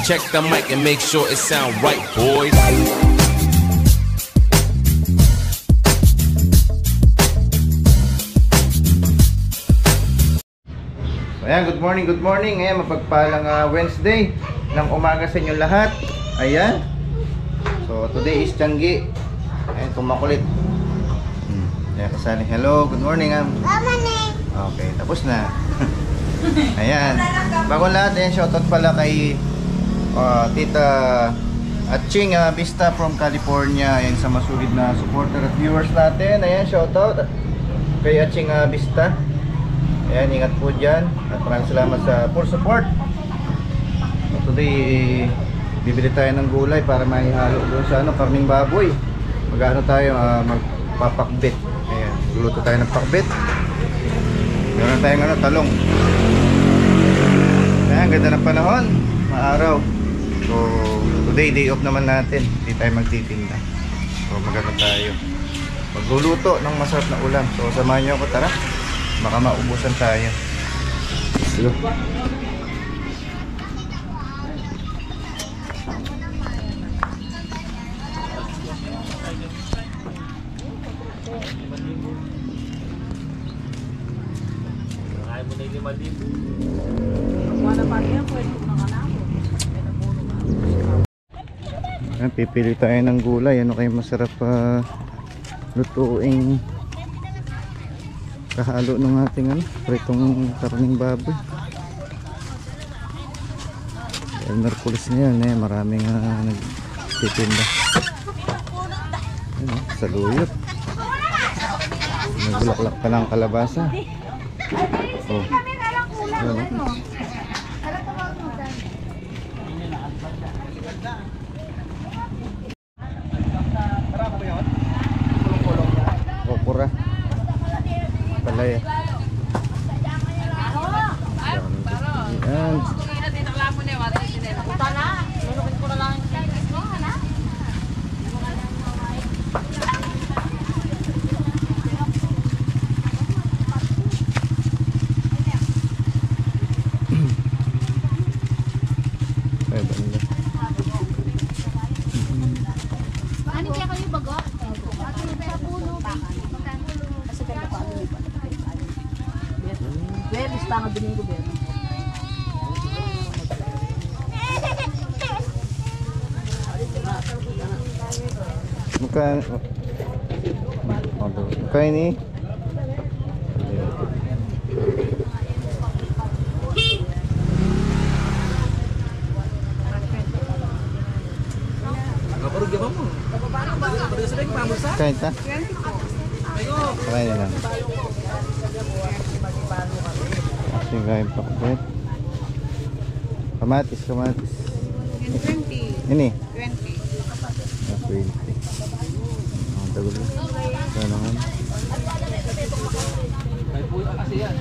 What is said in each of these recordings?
Check the mic and make sure it sound right, boys. Ayan, good morning. Ayan, mapagpalang Wednesday ng umaga sa inyo lahat. Ayan. So, today is Tianggi. Ayan, kumakulit. Ayan, kasali. Hello, good morning, Okay, tapos na. Ayan. Bago lahat, ayan, shoutout pala kay Tita Aching Vista from California. Ayan, sa masulid na supporter at viewers natin. Ayan, shoutout kay Aching Vista. Ayan, ingat po dyan. At maraming salamat sa full support. So, today, bibili tayo ng gulay para maihalo doon sa karning baboy. Mag-ano tayo, magpapakbit. Ayan, luluto tayo ng pakbit. Meron tayong talong. Ayan, ganda ng panahon. Maaraw. So, today, day off naman natin. Hindi tayo magtitinda. So, magano tayo. Magluluto ng masarap na ulam. So, samahan nyo ako, tara. Baka maubusan tayo. Sige. Pipili tayo ng gulay. Ano kayo masarap lutuing kahalo ng ating pritong karning baboy. Dahil Merkulis na yan, maraming nagtitinda. Saluyot. Nagbulaklak pa ng kalabasa. Oh. Okura. Palaya. Ayan. Mukha ini kain ta? Kain na lang. Kasi kain pakbet. Kamatis. 20. Ini? 20. 20. Tagal na. Kaya naman. May puyo kasi yan.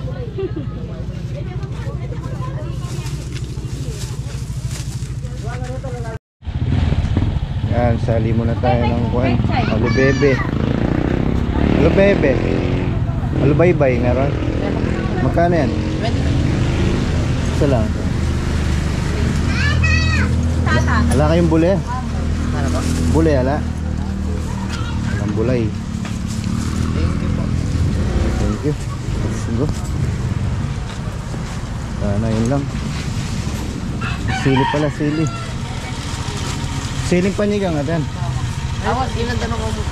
Yan, sali muna tayo ng kuwan. Alubebe. Alubaybay meron. Magkano yan? 20. Isa lang. Ala kayong bule? Ano ba? Bule, ala? Alang bulay. Thank you. Let's go. Sana yun lang. Sili pala, sili. Siling panigang atan. Awas, ilan tanong ko mo.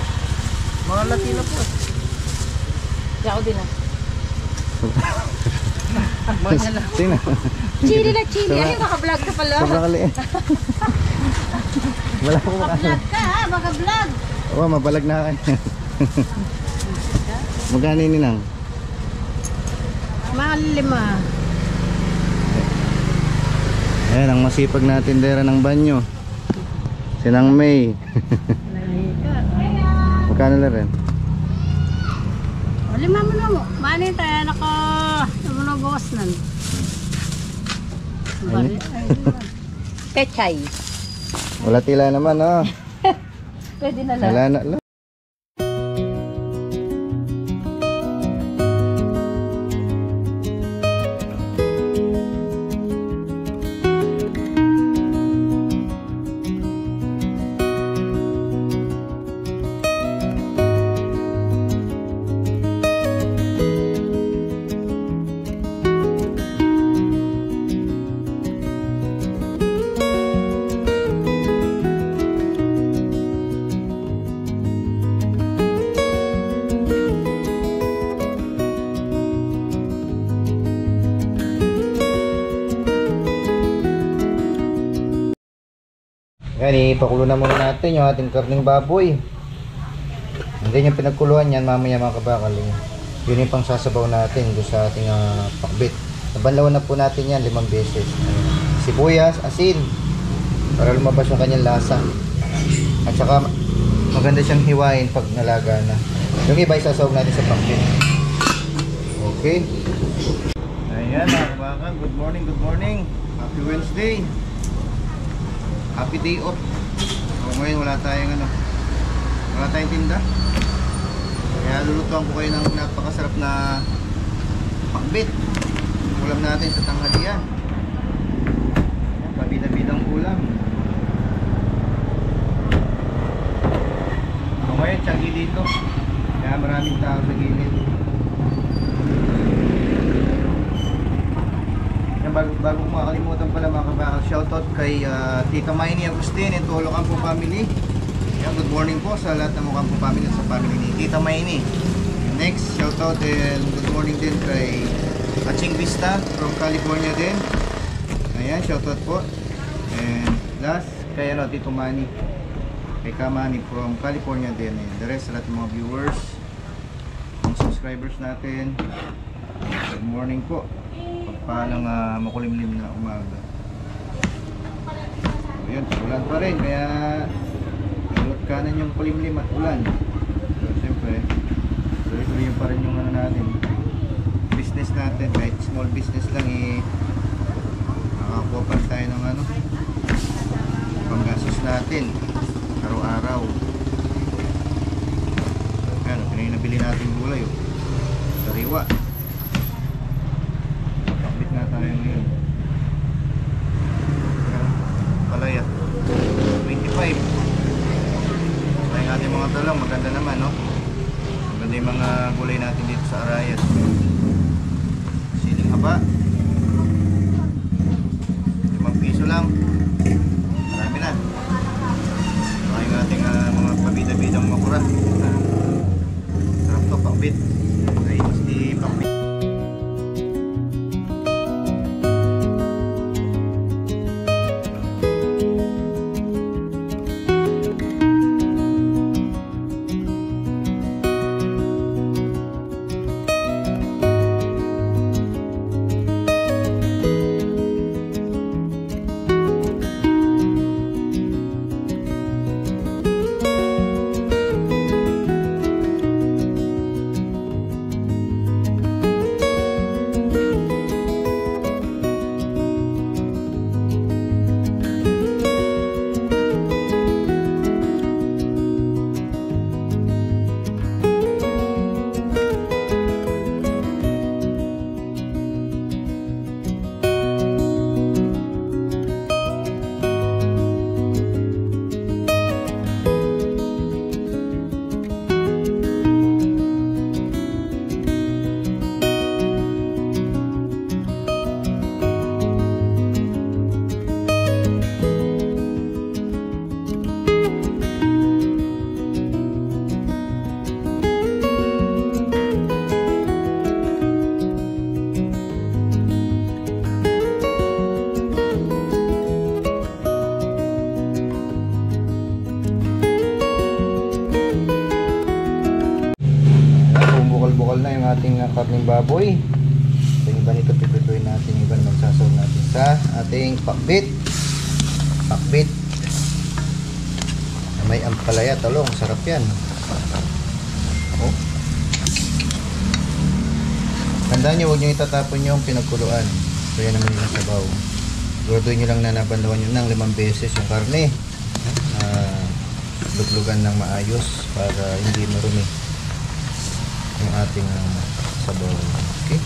Mga Latino po. Kaya ako din Sino? Chili na chili. Ay, maka-vlog ka pala. Sobrang kaliit. Wala ko maka-vlog ka ha, maka-vlog. Oo, mabalag na akin. Magkano yun nang? Mga 5. Ayan, ang masipag na tindera ng banyo. Sinang May. Magkano na rin? 5 mo na mo. Mani tayo naka bawas nan. Pechay. Wala tila naman, oh. Pwede na lang. Wala na lang. Yan, ipakulo na muna natin yung ating karning baboy. Hindi yung pinagkuluan yan mamaya mga kabakal. Yun yung pang sasabaw natin doon sa ating pakbit. Nabanlawan na po natin yan 5 beses. Sibuyas, asin, para lumabas yung kanyang lasa. At saka maganda siyang hiwain pag nalaga na. Yung iba isasawag natin sa pakbit. Okay. Ayan mga kabakal, good morning, good morning. Happy Wednesday. Happy day off. So, ngayon wala tayong tinda. Kaya lulutuan ko kayo ng napakasarap na pakbit. Ulam natin sa tanghalian. Pabida-bidang ulam. So, ngayon tiyagi dito. Kaya maraming tao sa gilid. Bago ko makakalimutan pala mga kabakal, shoutout kay Tita Maini Agustin and to Ocampo family. Yeah, good morning po sa lahat ng Ocampo family at sa family ni Tita Maini. Next, shoutout and good morning din kay Aching Vista from California din. Ayan, shoutout po. And last, kay Tito Manny, kay Kamani from California din. Ayan, the rest sa lahat ng mga viewers, mga subscribers natin, good morning po. Pagpalang makulimlim na umaga. So yun, ulan pa rin, kaya ulot kanan yung kulimlim at ulan. So siyempre, tuloy-tuloy pa rin yung natin, business natin, kahit small business lang nakakuha pa tayo ng panggastos natin araw-araw. Ano, pinabili natin gulay sariwa. Na tayo ngayon. Palaya 25. Ay ating mga talong maganda naman, no? Maganda yung mga gulay natin dito sa Arayat. Siling haba 5 piso lang, marami na. Saka yung ating mga pabida-bidang makura. Sarap to, pakbit. Okay, masti pakbit. Bukal na yung ating karning baboy. So yung iba nito piprituin natin, yung iba naman sasawag natin sa ating pakbit. Pakbit na may ampalaya, talong, sarap yan. Oh. Tandaan nyo, huwag nyo itatapon yung pinagkuluan. So yan naman yung sabaw. Siguraduhin nyo lang na nabandawan nyo ng 5 beses yung karne. Luglugan ng maayos para hindi marumi yung ating sabaw. Okay.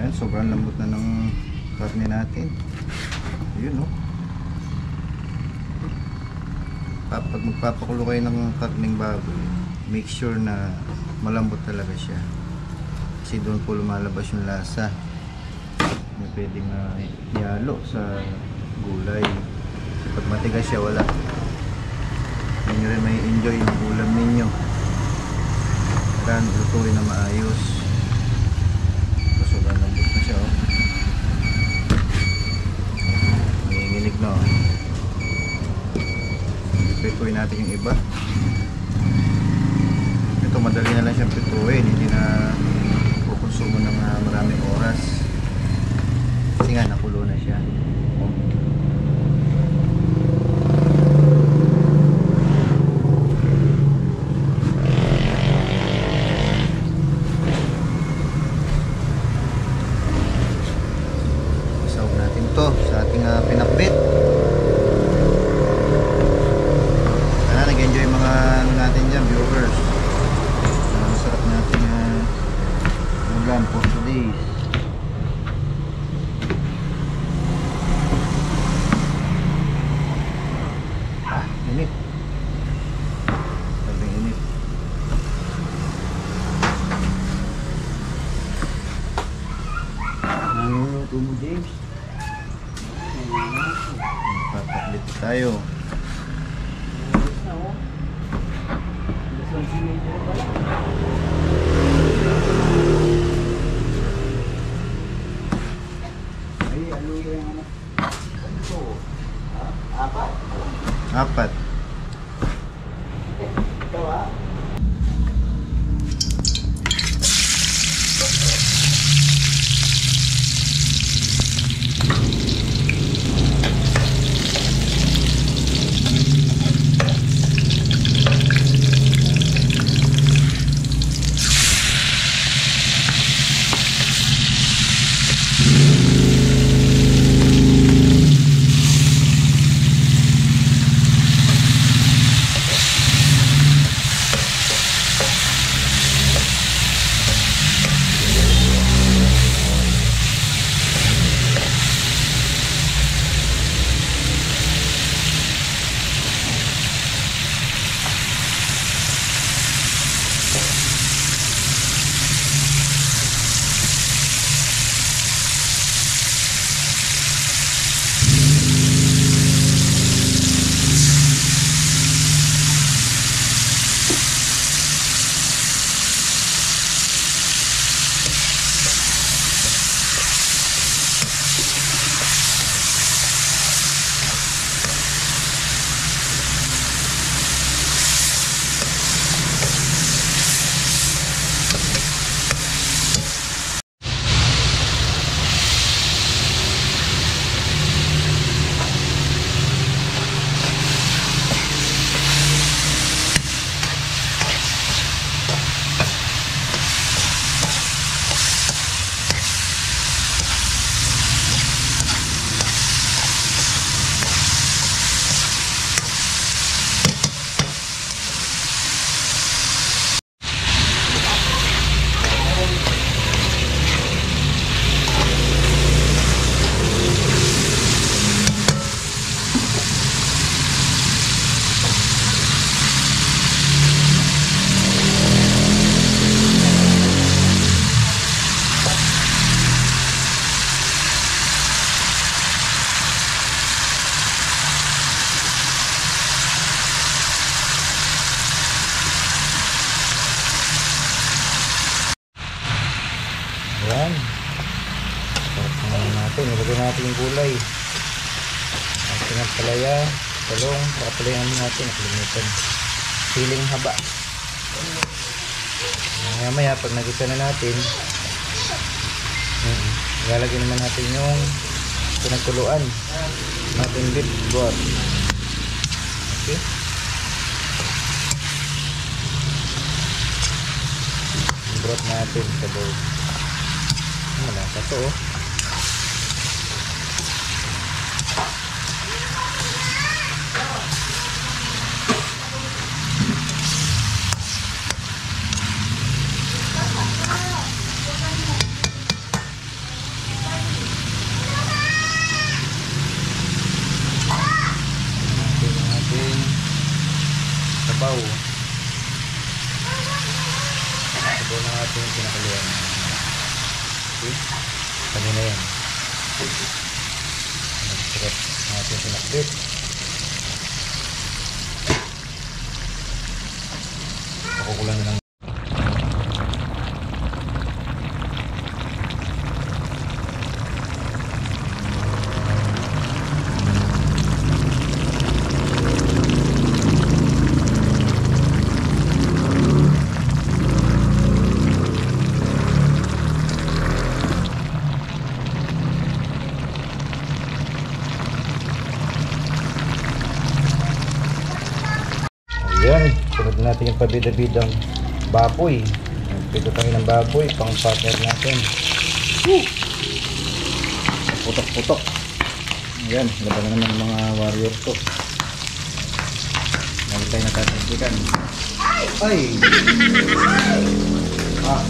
Yan, sobrang lambot na ng karne natin. Yun, no? Pag magpapakulo kayo ng karning baboy, make sure na malambot talaga siya. Kasi doon po lumalabas yung lasa. May pwedeng ihalo sa gulay. Kasi pag matigas siya, wala. Hindi rin may enjoy yung ulam ninyo. Kailangan lutuin na maayos. Sobrang lambot na siya, oh. Nanginginig na natin yung iba. Ito madali na lang siyang prituin, hindi na kukonsumo ng maraming oras kasi nga nakulo na siya. Isawag natin to sa ating pinakbit. Sana nag-enjoy mga natin dyan, viewers. Sarap natin ulam for today. Init. Sabing init. Nanguluto mo, James. Papaklit tayo. Apat. Ayan. Sarap naman natin. Ilagay natin yung gulay. Ating ang palaya, talong, papalayan natin. Nakalimutan. Siling haba. Maya pag nagisa na natin, ilalagay naman natin yung pinagkuluan natin beef broth. Okay. Broth natin sa bowl. Malasa to oh. Sabaw na natin yung pinakaluan. Okay, kanina yan. Sarap natin pinakbit. Pakukulan na lang. natin yung pabida-bidang baboy. Pito tayo ng baboy pang partner natin. Putok-putok. Ayan, laban na naman ng mga warrior to. Lagi tayo natatansikan. Ay! Ah!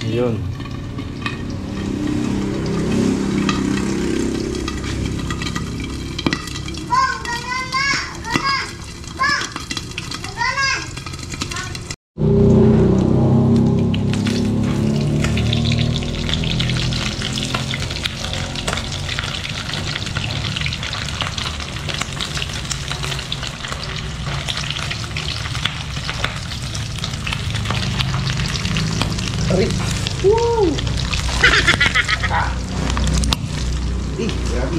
Yun. Aray! Woo! Ah! Grabe.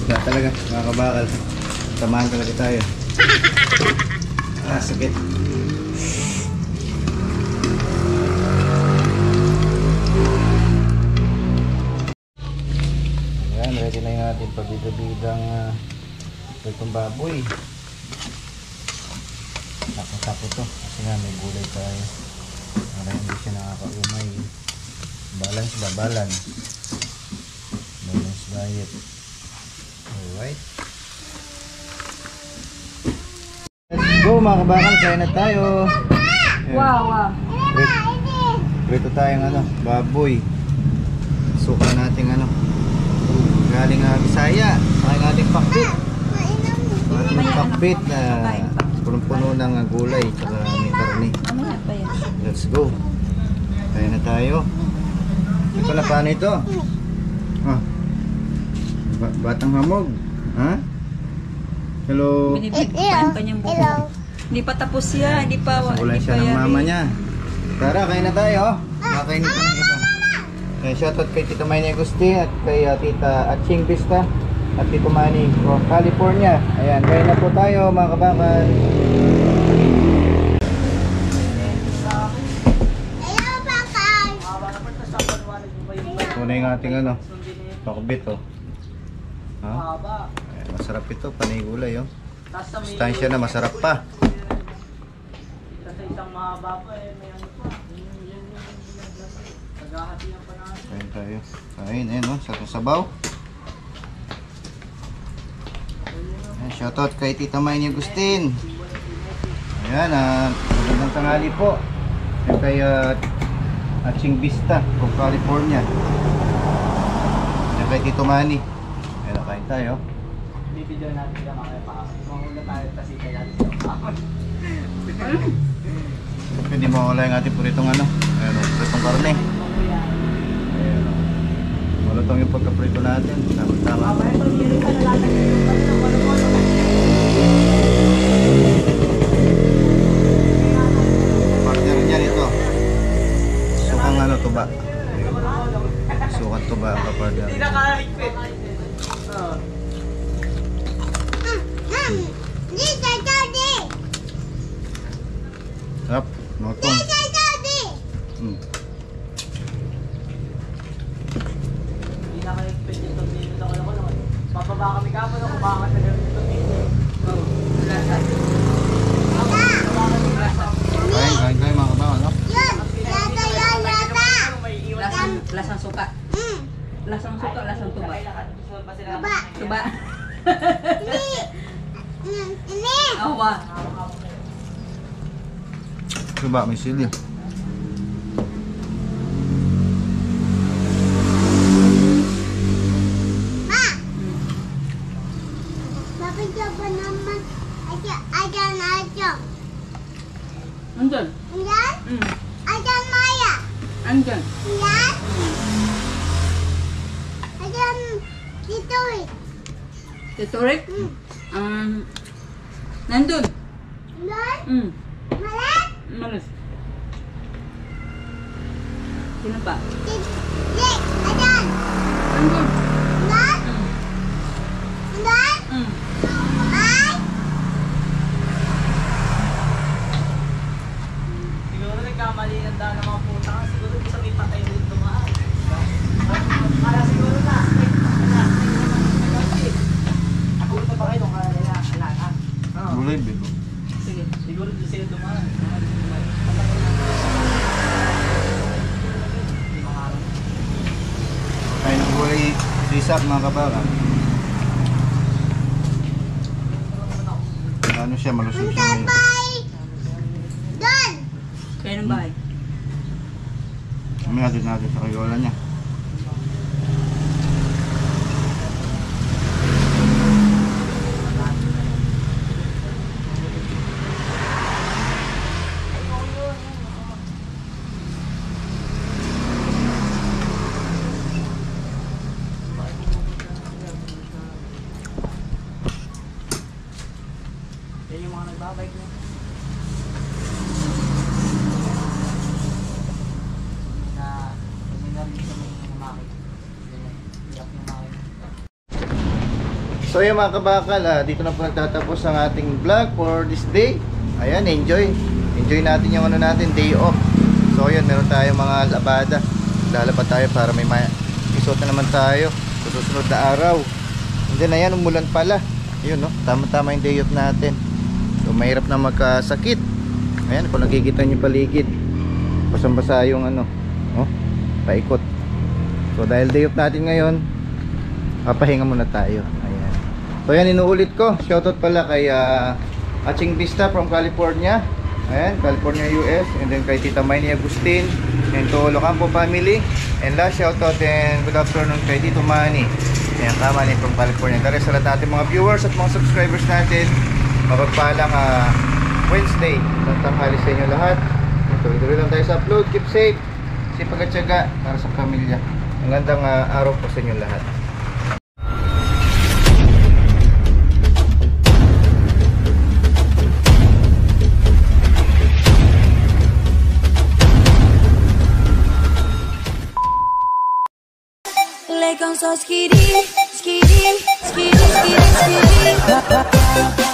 Wala talaga, mga kabakal. Tamahan talaga tayo. Sakit. Ayan, ready na yung ating pabida-bidang itong baboy. Sako-sako to kasi nga may gulay tayo para hindi siya nakakaumay. Balance diet. Alright, let's go mga kabakal, kain na tayo. Wow. Prito tayong baboy. Suka nating galing Bisaya sa ating pakbit. Ating pakbit na punong-puno ng gulay at may karne. Let's go. Kaya na tayo. Ito pala, paano ito? Batang hamog. Ha? Hello. Binibigyan kanyang buko. Hindi pa tapos siya. Hindi pa Ulan siya ng mama niya. Tara, kain na tayo. Kakain ito ng iba. Shoutout kay Tita Mayne Agustin at kay Tita Aching Vista at Tito Manny from California. Ayan, kain na po tayo mga kabakal. Ito na yung ating pakbit Ha? Ayan, masarap ito, panay gulay Sustansya na, masarap pa. Sa isang mahaba pa may pa. Naghahatian pa natin. Kain tayo. Kain, sa sabaw. Shoutout kay Tita Mayne Agustin. Ayan, magandang tanghali po. Ayan kay Aching Vista from California. Ayan kay Tito Manny. Ayan, kain tayo. Bibidyo natin lang mga pa. Mahula tayo kasi kaya Hindi mawala yung ating puritong puritong karne. Ayan, malutong yung pagkaprito natin. Tama-tama. Partner niyan ito. Sukang tuba. Sukang tuba ang kapartner. Hindi naka-request. Sarap. Notong. Hindi naka-request yung tumino na ko. Papaba kami kapon ako baka sa ganun tumino. Kain mga kabakal. Lasang suka. Lasang suka, lasang tuba. Tuba. Awa. Tuba, may sili. Andyan. Andyan. Tito Rick? Nandun. Malas. Sino pa? Nandun. Siguro nagkamali ng daan ng mga puta. Siguro isa may patay din tumaan. Kaya siguro na. bagsak mga kabaka. Ano siya, malusog siya ngayon. Kaya ng bahay. Kami natin sa kayola niya. Yan yung mga nagbabike na. So yung mga kabakal, dito na po nagtatapos ang ating vlog for this day. Ayan, enjoy natin yung ano natin, day off. So yun, meron tayong mga labada. Lalabad tayo para may isuot na naman tayo sa susunod na araw. And then ayan, umulan pala. Ayun no, tama-tama yung day off natin. So mahirap na magkasakit. Ayan, kung nakikita nyo paligid, basang-basa yung ano, paikot. So dahil day off natin ngayon, papahinga muna tayo. Ayan. So yan, inuulit ko. Shoutout pala kay Aching Vista from California. Ayan, California, US. And then kay Tita Mayney Agustin and to Locampo family. And last shoutout and good afternoon kay Tito Manny. Ayan, Kamani from California. Dahil sa lahat natin mga viewers at mga subscribers natin, mapagpalang Wednesday. Tanghali sa inyo lahat. Tuloy-tuloy lang tayo sa upload. Keep safe. Sipag at tiyaga para sa pamilya. Ang gandang araw po sa inyo lahat. Like on so skitty, skitty, skitty, skitty, skitty.